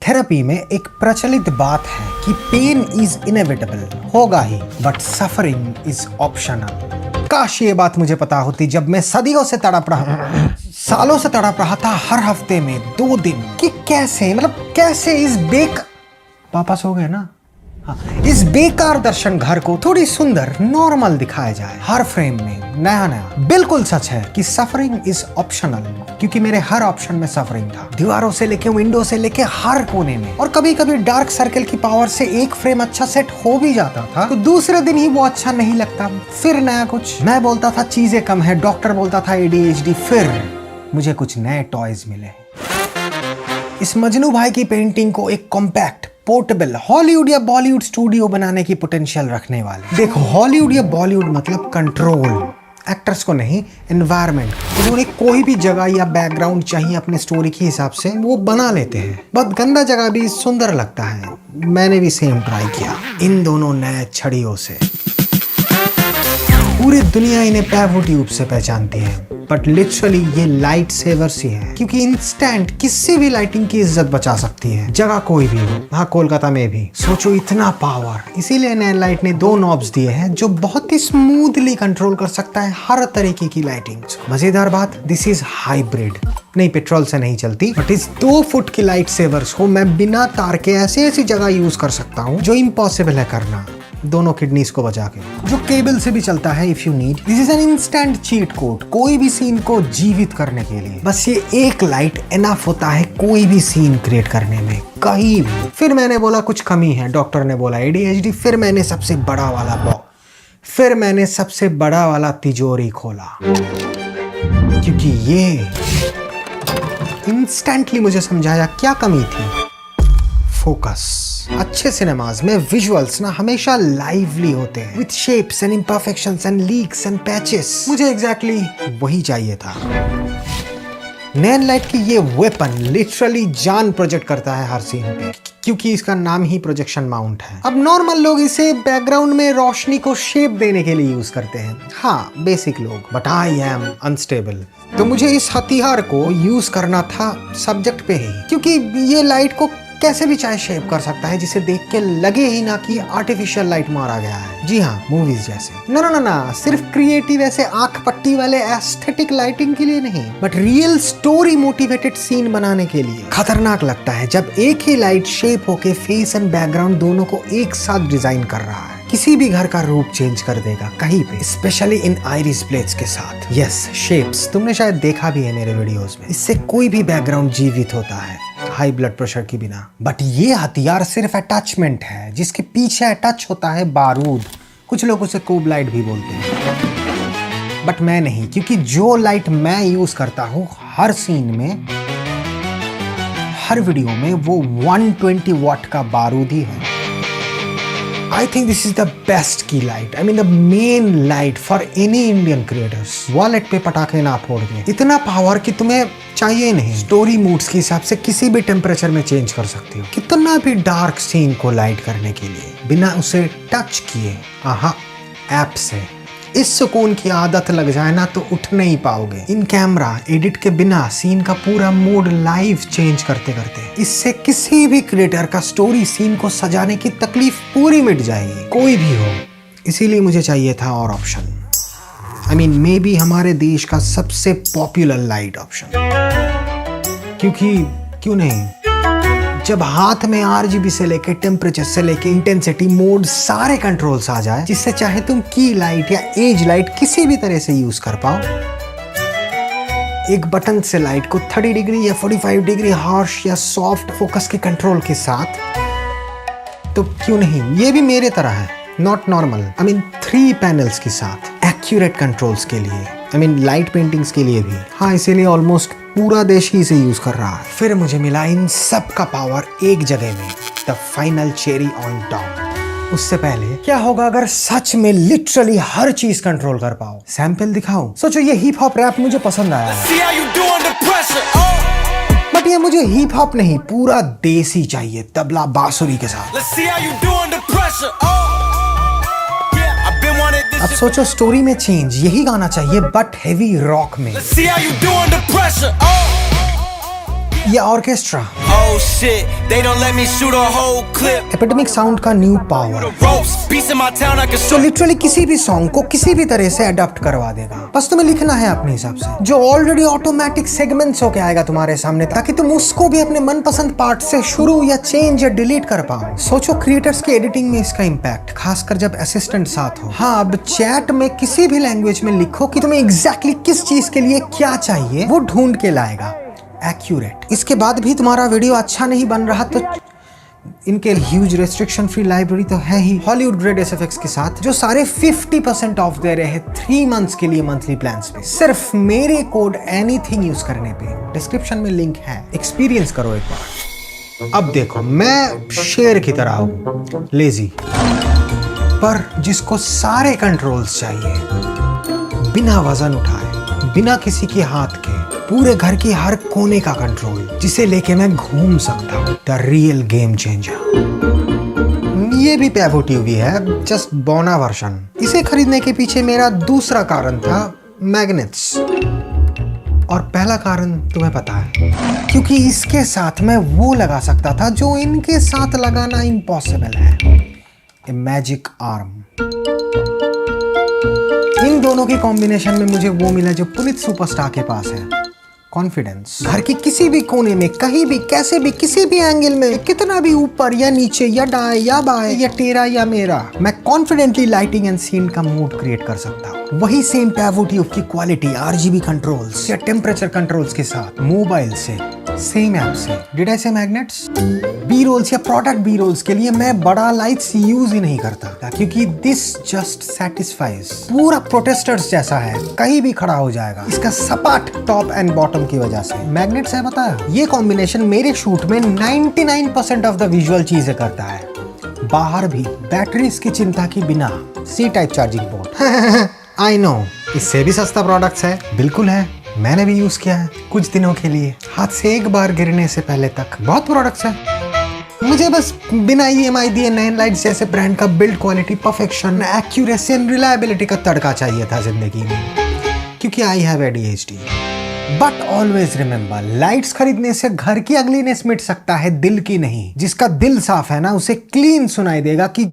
Therapy में एक प्रचलित बात है कि पेन इज इनएविटेबल, होगा ही, बट सफरिंग इज ऑप्शनल। काश ये बात मुझे पता होती जब मैं सदियों से तड़प रहा, सालों से तड़प रहा था हर हफ्ते में 2 दिन कि कैसे इस वापस हो गए ना। हाँ, इस बेकार दर्शन घर को थोड़ी सुंदर नॉर्मल दिखाया जाए, हर फ्रेम में नया। बिल्कुल सच है कि सफरिंग इज ऑप्शनल, क्योंकि मेरे हर ऑप्शन में सफरिंग था, दीवारों से लेके विंडो से लेके हर कोने में। और कभी कभी डार्क सर्कल की पावर से एक फ्रेम अच्छा सेट हो भी जाता था तो दूसरे दिन ही वो अच्छा नहीं लगता, फिर नया कुछ। मैं बोलता था चीजें कम है, डॉक्टर बोलता था ADHD, फिर मुझे कुछ नए टॉयज मिले। इस मजनू भाई की पेंटिंग को एक कॉम्पैक्ट, पोर्टेबल हॉलीवुड या बॉलीवुड स्टूडियो बनाने की पोटेंशियल रखने वाले। देखो, हॉलीवुड या बॉलीवुड मतलब कंट्रोल, एक्टर्स को नहीं, एनवायरनमेंट। उन्होंने कोई भी जगह या बैकग्राउंड चाहिए अपने स्टोरी के हिसाब से वो बना लेते हैं। बहुत गंदा जगह भी सुंदर लगता है। मैंने भी सेम ट्राई किया इन दोनों नए छड़ियों से। पूरी दुनिया इन्हें पैवो ट्यूब से पहचानती है, बट लिटरली ये लाइट सेवर्स ही है, क्योंकि इंस्टेंट किसी भी लाइटिंग की इज्जत बचा सकती है, जगह कोई भी हो। हाँ, कोलकाता में भी सोचो इतना पावर। इसीलिए नैन लाइट ने 2 नॉब्स दिए हैं जो बहुत ही स्मूथली कंट्रोल कर सकता है हर तरीके की लाइटिंग। मजेदार बात, दिस इज हाइब्रिड, नहीं पेट्रोल से नहीं चलती, बट इस 2 फुट की लाइट सेवर्स को मैं बिना तार के ऐसी जगह यूज कर सकता हूँ जो इम्पॉसिबल है करना, दोनों किडनीज को बचा के, जो केबल से भी चलता है if you need. This is an instant cheat code कोई भी सीन को जीवित करने के लिए। बस ये एक लाइट एनफ होता है कोई भी सीन क्रिएट करने में, कहीं भी। फिर मैंने बोला कुछ कमी है, डॉक्टर ने बोला ADHD, फिर मैंने सबसे बड़ा वाला तिजोरी खोला, क्योंकि ये इंस्टेंटली मुझे समझाया क्या कमी थी। फोकस। अच्छे सिनेमाज में विजुअल्स ना हमेशा लाइवली होते हैं, with shapes and imperfections and leaks and patches. मुझे एग्जैक्टली वही चाहिए था। नैन लाइट की ये वेपन लिटरली जान प्रोजेक्ट करता है हर सीन पे, क्योंकि इसका नाम ही प्रोजेक्शन माउंट है। अब नॉर्मल लोग इसे बैकग्राउंड में रोशनी को शेप देने के लिए यूज करते हैं, हाँ बेसिक लोग, बट आई एम अनस्टेबल। तो मुझे इस हथियार को यूज करना था सब्जेक्ट पे ही, क्योंकि ये लाइट को कैसे भी चाहे शेप कर सकता है, जिसे देख के लगे ही ना कि आर्टिफिशियल लाइट मारा गया है। जी हाँ, मूवीज जैसे। ना, सिर्फ क्रिएटिव ऐसे आंख पट्टी वाले एस्थेटिक लाइटिंग के लिए नहीं, but real story motivated scene बनाने के लिए। खतरनाक लगता है जब एक ही लाइट शेप होके फेस एंड बैकग्राउंड दोनों को एक साथ डिजाइन कर रहा है। किसी भी घर का रूप चेंज कर देगा कहीं पे, स्पेशली इन आइरिस प्लेट्स के साथ। यस, शेप्स तुमने शायद देखा भी है मेरे वीडियोस में। इससे कोई भी बैकग्राउंड जीवित होता है, हाई ब्लड प्रेशर के बिना। बट ये हथियार सिर्फ अटैचमेंट है, जिसके पीछे अटैच होता है बारूद। कुछ लोग उसे कोब लाइट भी बोलते हैं, बट मैं नहीं, क्योंकि जो लाइट मैं यूज करता हूँ हर सीन में, हर वीडियो में, वो 120 वॉट का बारूद ही है। I think this is the best key light. I mean the main light for any Indian creators. Wallet पे पटाखे ना फोड़ के, इतना पावर कि तुम्हें चाहिए नहीं। स्टोरी मूड्स के हिसाब से किसी भी टेम्परेचर में चेंज कर सकती हो, कितना भी डार्क सीन को लाइट करने के लिए, बिना उसे टच किए। ऐप से इस सुकून की आदत लग जाए ना तो उठ नहीं पाओगे। इन कैमरा एडिट के बिना सीन का पूरा मूड लाइव चेंज करते करते, इससे किसी भी क्रिएटर का स्टोरी सीन को सजाने की तकलीफ पूरी मिट जाएगी, कोई भी हो। इसीलिए मुझे चाहिए था और option. I mean, may be हमारे देश का सबसे पॉपुलर लाइट ऑप्शन, क्योंकि क्यों नहीं, जब हाथ में RGB से लेके टेम्परेचर से लेके इंटेंसिटी मोड सारे कंट्रोल्स आ जाए, जिससे चाहे तुम की लाइट या एज लाइट किसी भी तरह से यूज कर पाओ। एक बटन से लाइट को 30 डिग्री या 45 डिग्री हार्श या सॉफ्ट फोकस के कंट्रोल के साथ, तो क्यों नहीं, ये भी मेरे तरह है, not normal. I mean 3 panels के साथ एक्यूरेट कंट्रोल्स के लिए, I mean लाइट पेंटिंग्स के लिए भी। हाँ, इसीलिए ऑलमोस्ट पूरा देश ही इसे यूज कर रहा है। फिर मुझे मिला इन सब का पावर एक जगह में, the final cherry on top. उससे पहले क्या होगा अगर सच में लिटरली हर चीज कंट्रोल कर पाओ? सैंपल दिखाऊं? सोचो ये हिप हॉप रैप मुझे पसंद आया है, बट ये मुझे हिप हॉप नहीं, पूरा देसी चाहिए, तबला बांसुरी के साथ। अब सोचो स्टोरी में चेंज, यही गाना चाहिए बट हेवी रॉक में। या orchestra. Oh shit, they don't let me shoot a whole clip. Epidemic sound का new power Ropes, peace in my town, I can जो लिटरली किसी भी सॉन्ग को किसी भी तरह से अडॉप्ट करवा देगा। बस तुम्हें लिखना है अपने हिसाब से, जो ऑलरेडी ऑटोमेटिक सेगमेंट्स होके आएगा तुम्हारे सामने, ताकि तुम उसको भी अपने मनपसंद पार्ट से शुरू या चेंज या डिलीट कर पाओ। सोचो क्रिएटर्स की एडिटिंग में इसका इम्पैक्ट, खासकर जब असिस्टेंट साथ हो। हाँ, अब चैट में किसी भी लैंग्वेज में लिखो कि तुम्हें एग्जैक्टली किस चीज के लिए क्या चाहिए, वो ढूंढ के लाएगा एक्यूरेट। इसके बाद भी तुम्हारा वीडियो अच्छा नहीं बन रहा तो इनके ह्यूज रेस्ट्रिक्शन फ्री लाइब्रेरी तो है ही हॉलीवुड ग्रेड एसएफएक्स के साथ, जो सारे 50% ऑफ दे रहे हैं 3 मंथ्स के लिए मंथली प्लान्स पे, सिर्फ मेरे कोड एनीथिंग यूज करने पे। डिस्क्रिप्शन में लिंक है, एक्सपीरियंस करो एक बार। अब देखो, मैं शेर की तरह हूं, लेजी, पर जिसको सारे कंट्रोल्स चाहिए, बिना वजन उठाए, बिना किसी के हाथ के, पूरे घर की हर कोने का कंट्रोल, जिसे लेके मैं घूम सकता हूँ। The real game changer. ये भी पैवो टीवी है, जस्ट बोना वर्जन। इसे खरीदने के पीछे मेरा दूसरा कारण था मैग्नेट्स, और पहला कारण तुम्हें पता है, क्योंकि इसके साथ मैं वो लगा सकता था जो इनके साथ लगाना इम्पॉसिबल है, ए मैजिक आर्म। इन दोनों की कॉम्बिनेशन में मुझे वो मिला जो पुनीत सुपरस्टार के पास है, कॉन्फिडेंस। घर के किसी भी कोने में, कहीं भी, कैसे भी, किसी भी एंगल में, कितना भी ऊपर या नीचे या दाएं या बाएं या तेरा या मेरा, मैं कॉन्फिडेंटली लाइटिंग एंड सीन का मूड क्रिएट कर सकता हूँ। वही सेम पैवो ट्यूब की क्वालिटी आरजीबी कंट्रोल्स या टेम्परेचर कंट्रोल्स के साथ, मोबाइल से, सेम ऐप से। डिड आई से मैग्नेट्स? बी रोल्स या प्रोडक्ट बी रोल्स के लिए मैं बड़ा लाइट्स यूज ही नहीं करता, क्योंकि दिस जस्ट सेटिस्फाइज। पूरा प्रोटेस्टर्स जैसा है, कहीं भी खड़ा हो जाएगा इसका सपाट टॉप एंड बॉटम की वजह से। मैग्नेट्स है, बताया। ये कॉम्बिनेशन मेरे शूट में 99% ऑफ द विजुअल चीजें करता है, बाहर भी, बैटरीज की चिंता की बिना। C type charging port. I know, इससे भी सस्ता प्रोडक्ट्स है, बिल्कुल है, मैंने भी यूज किया है कुछ दिनों के लिए, हाथ से एक बार गिरने से पहले तक। बहुत प्रोडक्ट्स है, मुझे बस बिना EMI दिए नैन लाइट्स जैसे ब्रांड का build quality, perfection, accuracy and reliability का तड़का चाहिए था जिंदगी में, क्योंकि I have ADHD। But always remember, lights खरीदने से घर की अगलीनेस मिट सकता है, दिल की नहीं। जिसका दिल साफ है ना, उसे क्लीन सुनाई देगा कि